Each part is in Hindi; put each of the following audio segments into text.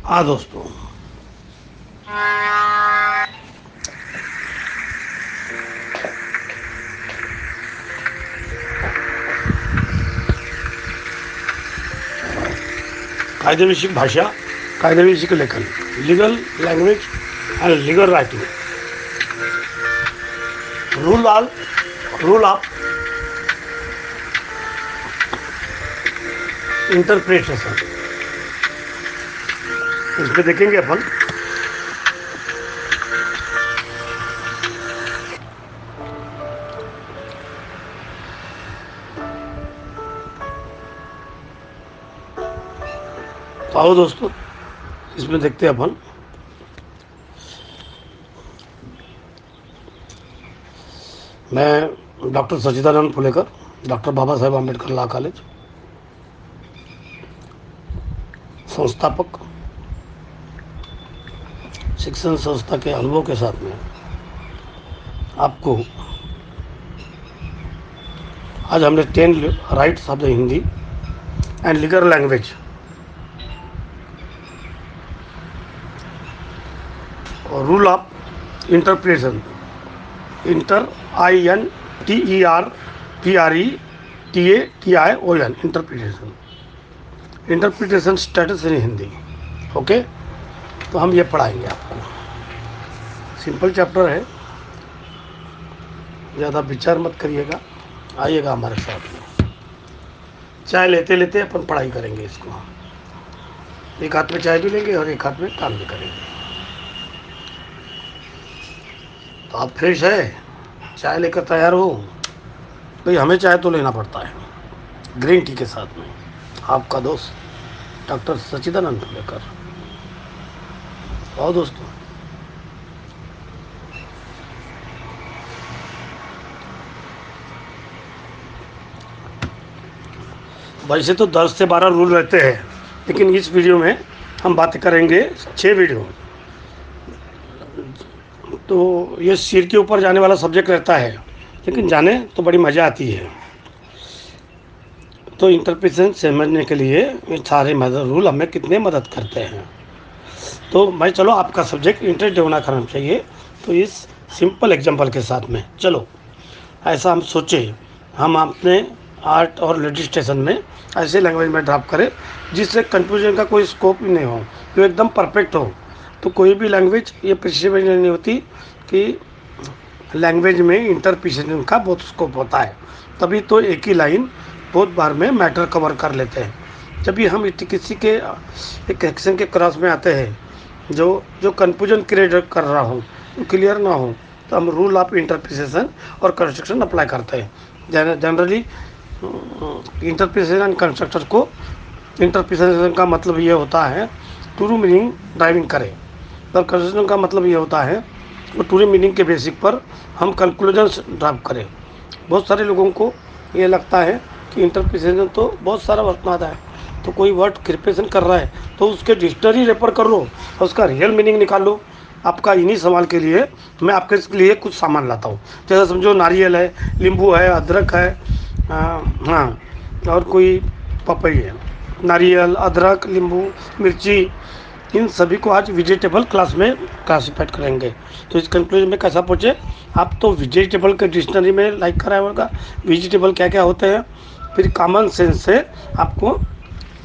हाँ दोस्तों, कायदेविषयक भाषा, कायदेविषयक लेखन, legal language and legal writing, rule of interpretation, इसमें देखेंगे अपन। तो आओ दोस्तों, इसमें देखते हैं अपन। मैं डॉक्टर सच्चिदानंद फुलेकर, doctor Baba Saheb Ambedkar law college, संस्थापक, शिक्षण संस्था के अनुभव के साथ में आपको आज हमने 10 rights of the Hindi and legal language और rule of interpretation, INTERPRETION, interpretation status in Hindi. Okay, तो हम ये पढ़ाएंगे आपको। सिंपल चैप्टर है, ज़्यादा विचार मत करिएगा, आइएगा हमारे साथ में। चाय लेते लेते अपन पढ़ाई करेंगे इसको। एक हाथ में चाय भी लेंगे और एक हाथ में काम भी करेंगे। तो आप फ्रेश है, चाय लेकर तैयार हो? भाई हमें चाय तो लेना पड़ता है, ग्रीन टी के साथ में। आपका दोस्त डॉक्टर सच्चिदानंद फुलेकर। आओ दोस्तों, वैसे तो 10 से 12 रूल रहते हैं, लेकिन इस वीडियो में हम बात करेंगे 6 वीडियो। तो ये सिर के ऊपर जाने वाला सब्जेक्ट रहता है, लेकिन जाने तो बड़ी मज़ा आती है। तो इंटरप्रिटेशन समझने के लिए ये सारे रूल हमें कितने मदद करते हैं। तो भाई चलो, आपका सब्जेक्ट इंटरेस्ट होना करना चाहिए। तो इस सिंपल एग्जांपल के साथ में चलो, ऐसा हम सोचे, हम अपने आर्ट और लेजिस्लेशन में ऐसे लैंग्वेज में ड्राफ्ट करें जिससे कन्फ्यूजन का कोई स्कोप ही नहीं हो, जो एकदम परफेक्ट हो। तो कोई भी लैंग्वेज ये प्रिसिबल नहीं होती कि लैंग्वेज में इंटरप्रिटेशन का बहुत स्कोप होता है, तभी तो एक ही लाइन बहुत बार में मैटर कवर कर लेते हैं। जब भी हम किसी के एक एक्शन के क्रॉस में आते हैं जो कन्फ्यूजन क्रिएट कर रहा हो, तो क्लियर ना हो, तो हम रूल ऑफ इंटरप्रिटेशन और कंस्ट्रक्शन अप्लाई करते हैं। जनरली इंटरप्रिटेशन एंड कंस्ट्रक्शन को, इंटरप्रिटेशन का मतलब ये होता है ट्रू मीनिंग ड्राइविंग करें, और कंस्ट्रक्शन का मतलब ये होता है वो ट्रू मीनिंग के बेसिक पर हम कंक्लूजन ड्राफ्ट करें। बहुत सारे लोगों को ये लगता है कि इंटरप्रिटेशन तो बहुत सारा वर्ड आता है, तो कोई वर्ड क्रिपेशन कर रहा है तो उसके डिक्शनरी रेफर कर लो और उसका रियल मीनिंग निकाल लो। आपका इन्हीं सवाल के लिए मैं आपके लिए कुछ सामान लाता हूँ। जैसे समझो नारियल है, नींबू है, अदरक है, हाँ, और कोई पपई है। नारियल, अदरक, नींबू, मिर्ची, इन सभी को आज वेजिटेबल क्लास में क्लासिफाइड करेंगे। तो इस कंक्लूजन में कैसा पहुँचे आप? तो वेजिटेबल के डिक्शनरी में लाइक कराया होगा वेजिटेबल क्या क्या होते हैं, फिर कॉमन सेंस से आपको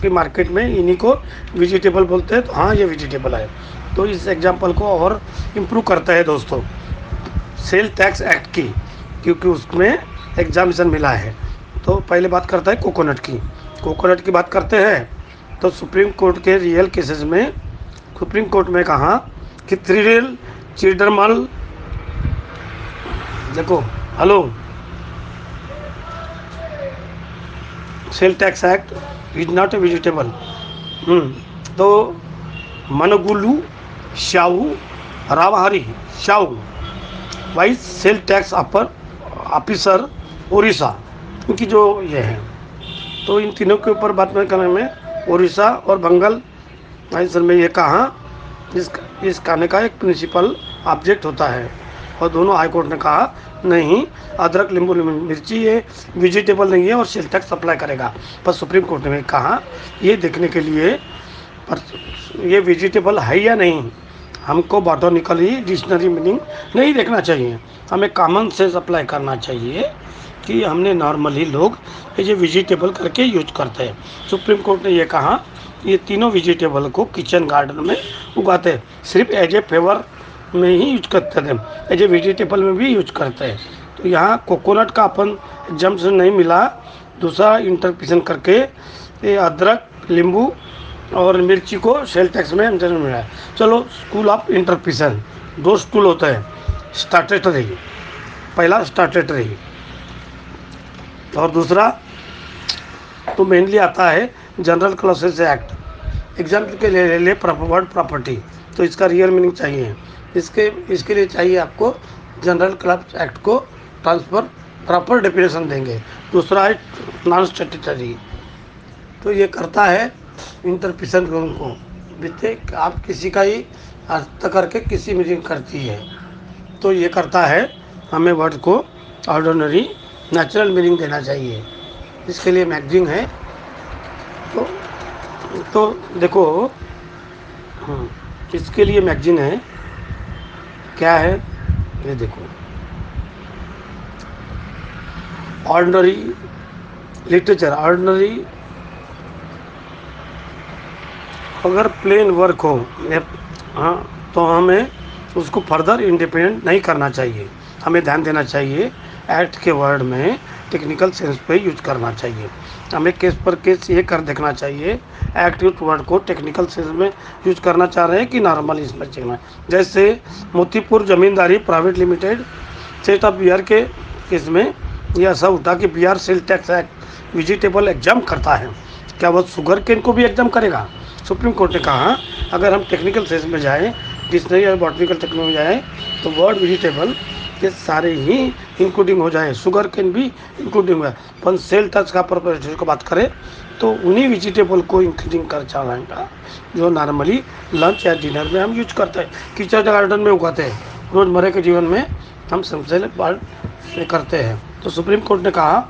कि मार्केट में इन्हीं को वेजिटेबल बोलते हैं, तो हाँ ये वेजिटेबल है। तो इस एग्जांपल को और इम्प्रूव करता है दोस्तों सेल टैक्स एक्ट की, क्योंकि उसमें एग्जामिनेशन मिला है। तो पहले बात करता है कोकोनट की। कोकोनट की बात करते हैं तो सुप्रीम कोर्ट के रियल केसेस में सुप्रीम कोर्ट में कहा कि त्रिरेल चिल्ड्रमल, देखो hello, sale tax act is not a vegetable. तो मनगुलू शाहू रावहरी शाहू वाइस सेल टैक्स ऑफिसर उड़ीसा, इनकी जो ये है, तो इन तीनों के ऊपर बात करने में उड़ीसा और बंगाल राइसन में ये कहा इस कहने का एक प्रिंसिपल ऑब्जेक्ट होता है, और दोनों हाई कोर्ट ने कहा नहीं, अदरक, नींबू, मिर्ची ये वेजिटेबल नहीं है और सेल टैक्स अप्लाई करेगा। पर सुप्रीम कोर्ट ने कहा ये देखने के लिए पर ये वेजिटेबल है या नहीं, हमको बॉटनिकली डिक्शनरी मीनिंग नहीं देखना चाहिए, हमें कॉमन सेंस अप्लाई करना चाहिए कि हमने नॉर्मली लोग ये वेजिटेबल करके यूज करते हैं। सुप्रीम कोर्ट ने ये कहा ये तीनों वेजिटेबल को किचन गार्डन में उगाते हैं, सिर्फ एज ए फेवर में ही यूज करते थे, एज ए वेजिटेबल में भी यूज करते हैं। तो यहाँ कोकोनट का अपन एग्जाम्पल नहीं मिला, दूसरा इंटरप्रिटेशन करके ये अदरक, नींबू और मिर्ची को सेल टैक्स में अंदर मिला है। चलो स्कूल ऑफ इंटरप्रिटेशन, दो स्कूल होते हैं, स्टैट्यूटरी, पहला स्टैट्यूटरी और दूसरा तो मेनली आता है जनरल क्लॉसेस एक्ट। एग्जाम्पल के लिए ले ले वर्ड प्रॉपर्टी, तो इसका रियल मीनिंग चाहिए, इसके लिए चाहिए आपको जनरल क्लॉसेस एक्ट को ट्रांसफर प्रॉपर डेफिनेशन देंगे। दूसरा है नॉन स्टैट्यूटरी, तो ये करता है इंटरप्रिटेशन को बीते आप किसी का ही अर्थ करके किसी मीनिंग करती है, तो ये करता है हमें वर्ड को ऑर्डिनरी नेचुरल मीनिंग देना चाहिए, इसके लिए मैगजीन है। तो देखो इसके लिए मैगजीन है, क्या है ये देखो, ऑर्डिनरी लिटरेचर। ऑर्डिनरी अगर प्लेन वर्क हो हाँ तो हमें उसको फर्दर इंडिपेंडेंट नहीं करना चाहिए, हमें ध्यान देना चाहिए एक्ट के वर्ड में टेक्निकल सेंस पे यूज करना चाहिए, हमें केस पर केस ये कर देखना चाहिए एक्ट यूज वर्ड को टेक्निकल सेंस में यूज करना चाह रहे हैं कि नॉर्मल इसमें चलना। जैसे Motipur Zamindari private limited state of Bihar के केस में यह ऐसा उठा कि Bihar sale tax act vegetable exam करता है, क्या वह शुगर केन को भी एग्जाम करेगा? सुप्रीम कोर्ट ने कहा अगर हम टेक्निकल सेंस में जाएँ, डिक्शनरी और बॉटनिकल टेक्निक में जाएँ तो वर्ड वेजिटेबल ये सारे ही इंक्लूडिंग हो जाए, शुगर केन भी इंक्लूडिंग है। अपन सेल टैक्स का प्रॉपर्टी को बात करें तो उन्हीं वेजिटेबल को इंक्लूडिंग कर चलाएगा जो नॉर्मली लंच या डिनर में हम यूज करते हैं, किचन गार्डन में उगाते हैं, रोज़मर्रा के जीवन में हम सबसे बात करते हैं। तो सुप्रीम कोर्ट ने कहा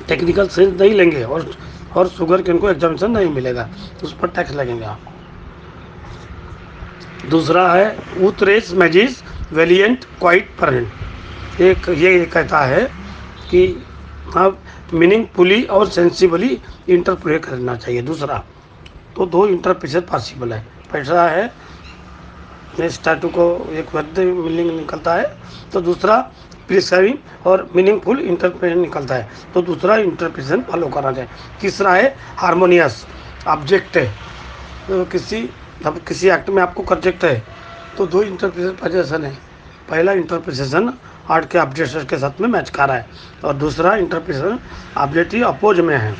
टेक्निकल सेंस नहीं लेंगे और शुगर केन को एग्जामिनेशन नहीं मिलेगा, उस पर टैक्स लगेगा। दूसरा है उतरेस मैजिस वेलिएंट क्वाइट परमानेंट, ये कहता है कि अब मीनिंगफुली और सेंसिबली इंटरप्रेट करना चाहिए। दूसरा तो दो इंटरप्रिटेशन पॉसिबल है, पहला है स्टैटू को एक वर्ड मीनिंग निकलता है, तो दूसरा प्रिस्क्राइबिंग और मीनिंगफुल इंटरप्रिटेशन निकलता है, तो दूसरा इंटरप्रिटेशन फॉलो करना चाहिए। तीसरा है हारमोनियस ऑब्जेक्ट है, तो किसी एक्ट में आपको ऑब्जेक्ट है तो दो इंटरप्रिटेशन है, पहला इंटरप्रिटेशन आर्ट के ऑब्जेक्ट के साथ में मैच कर रहा है और दूसरा इंटरप्रिटेशन ऑब्जेक्ट अपोज में है,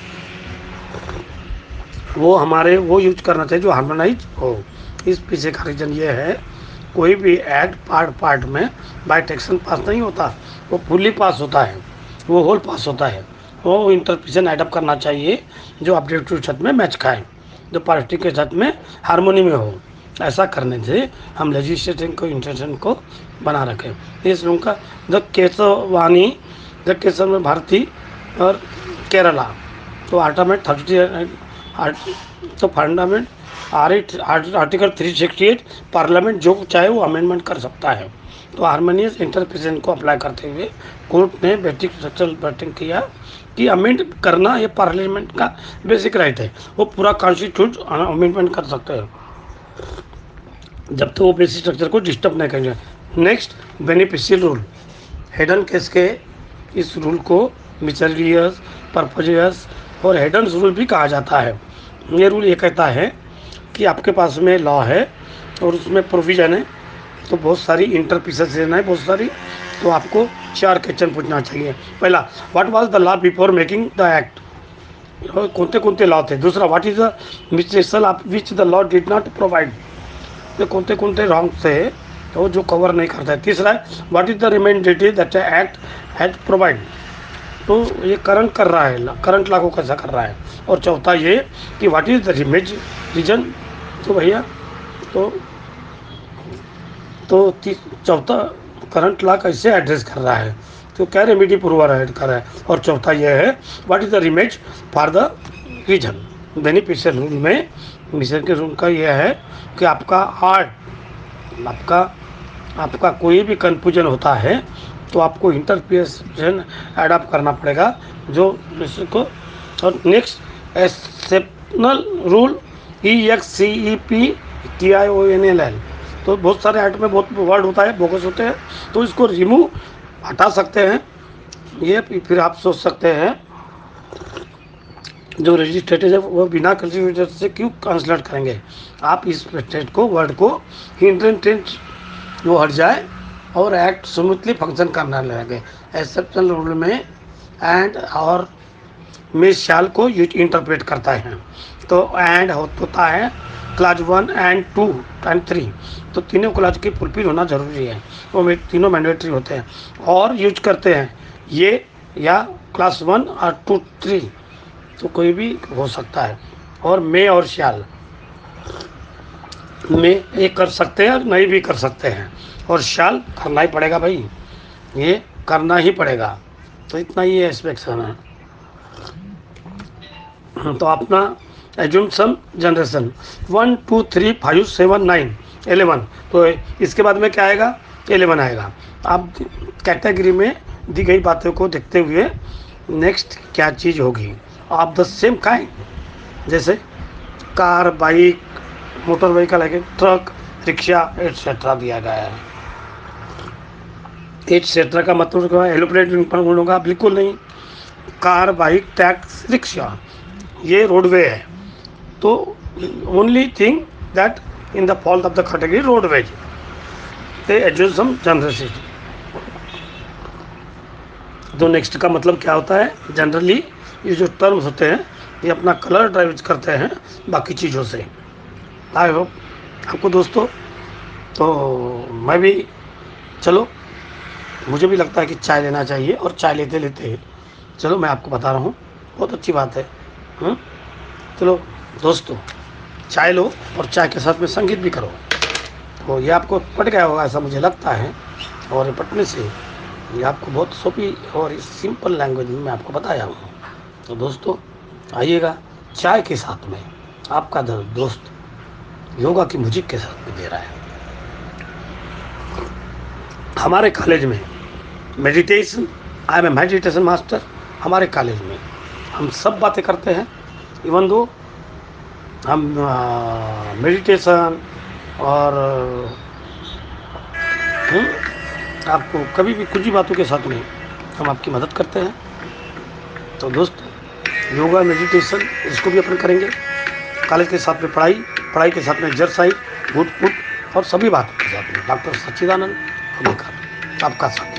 वो यूज करना चाहिए जो हार्मोनाइज हो। इस पीछे का रीज़न ये है कोई भी एक्ट पार्ट में बाय टेक्शन पास नहीं होता, वो फुल्ली पास होता है, वो होल पास होता है, वो इंटरप्रिटेशन एडअप करना चाहिए जो ऑब्जेक्टिव के साथ में मैच खाए, जो पार्टी के साथ में हार्मोनी में हो। ऐसा करने से हम लेजिस्लेशन को इंटेंशन को बना रखें। इस रूम का द केसव में भारती और केरला, तो तो फंडामेंट आर्टिकल 368 पार्लियामेंट जो चाहे वो अमेंडमेंट कर सकता है। तो हार्मोनियस इंटरप्रिटेशन को अप्लाई करते हुए कोर्ट ने बेसिक स्ट्रक्चरल बैटिंग किया कि अमेंड करना ये पार्लियामेंट का बेसिक राइट है, वो पूरा कॉन्स्टिट्यूट अमेंडमेंट कर सकते हैं जब तक वो बेसिक स्ट्रक्चर को डिस्टर्ब नहीं करेंगे। Next beneficial rule, Hayden case के इस रूल को मिसलेनियस, परपजियस और हेडन रूल भी कहा जाता है। ये रूल ये कहता है कि आपके पास में लॉ है और उसमें प्रोविज़न है, तो बहुत सारी इंटरप्रिटेशन लेना है बहुत सारी, तो आपको 4 क्वेश्चन पूछना चाहिए। पहला, what was the law before making the act, कौन लॉ थे। दूसरा, what is the miscellaneous of which the law did not provide, ये कौन रॉन्ग थे तो जो कवर नहीं करता है। तीसरा है, what is the remedy that act had provide, तो ये करंट कर रहा है, करंट लॉ को कैसा कर रहा है। और चौथा ये कि व्हाट इज द रीजन, तो भैया तो चौथा करंट लॉ कैसे एड्रेस कर रहा है, तो क्या रेमेडी प्रोवाइड कर रहा है। और चौथा ये है what is the remedy for the reason. Beneficial rule में मिशन के रूल का यह है कि आपका हार्ट, आपका कोई भी कन्फ्यूजन होता है तो आपको इंटरप्रिटेशन एडॉप्ट करना पड़ेगा जो इसको। और नेक्स्ट एक्सेप्शनल रूल EXCEPTIONLL। तो बहुत सारे ऐड में बहुत वर्ड होता है, बोगस होते हैं, तो इसको रिमूव हटा सकते हैं। ये फिर आप सोच सकते हैं जो रजिस्ट्रेटेड है वो बिना कल्टिवेटर से क्यों कंसल्ट करेंगे। आप इस स्टेट को वर्ड को हिंड्रेंस वो हट जाए और एक्ट स्मूथली फंक्शन करना लगे। एक्सेप्शनल रूल में एंड और में शाल को इंटरप्रेट करता है। तो एंड होता है क्लाज 1 एंड 2 एंड 3, तो तीनों क्लाज की फुलफिल होना जरूरी है, वो तीनों मैंडेटरी होते हैं। और यूज करते हैं ये या क्लास 1 और 2 3, तो कोई भी हो सकता है। और मे और शाल में एक कर सकते हैं और नहीं भी कर सकते हैं, और शाल करना ही पड़ेगा भाई, ये करना ही पड़ेगा। तो इतना ही एक्सपेक्शन है। तो अपना एज्यूम्पशन जनरेशन 1 2 3 5 7 9 11, तो इसके बाद में क्या आएगा, 11 आएगा। आप कैटेगरी में दी गई बातों को देखते हुए नेक्स्ट क्या चीज़ होगी। आप द सेम काइंड, जैसे कार, बाइक, मोटर व्हीकल है, ट्रक, रिक्शा एटसेट्रा दिया गया है। एटसेट्रा का मतलब क्या है, एलोप्लेट होगा, बिल्कुल नहीं। कार, बाइक, टैक्सी, रिक्शा ये रोडवे है, तो only thing that in the fault of the category roadways they assume generation. तो नेक्स्ट का मतलब क्या होता है, जनरली ये जो टर्म्स होते हैं ये अपना कलर ड्राइव करते हैं बाकी चीज़ों से। आई होप आपको दोस्तों, तो मैं भी, चलो मुझे भी लगता है कि चाय लेना चाहिए, और चाय लेते लेते चलो मैं आपको बता रहा हूँ, बहुत अच्छी बात है। चलो दोस्तों, चाय लो और चाय के साथ में संगीत भी करो। तो ये आपको पट गया होगा ऐसा मुझे लगता है, और पटने से ये आपको बहुत सोपी और सिंपल लैंग्वेज में मैं आपको बताया हूँ। तो दोस्तों आइएगा, चाय के साथ में आपका दोस्त योगा की म्यूजिक के साथ में दे रहा है। हमारे कॉलेज में meditation, I am a meditation master. हमारे कॉलेज में हम सब बातें करते हैं, इवन दो हम मेडिटेशन और आपको कभी भी कुछ भी बातों के साथ में हम आपकी मदद करते हैं। तो दोस्त योगा, मेडिटेशन इसको भी अपन करेंगे, कॉलेज के साथ में पढ़ाई के साथ में एक्सरसाइज, गुड फूड और सभी बातों के साथ में डॉक्टर सच्चिदानंद आपका साथ।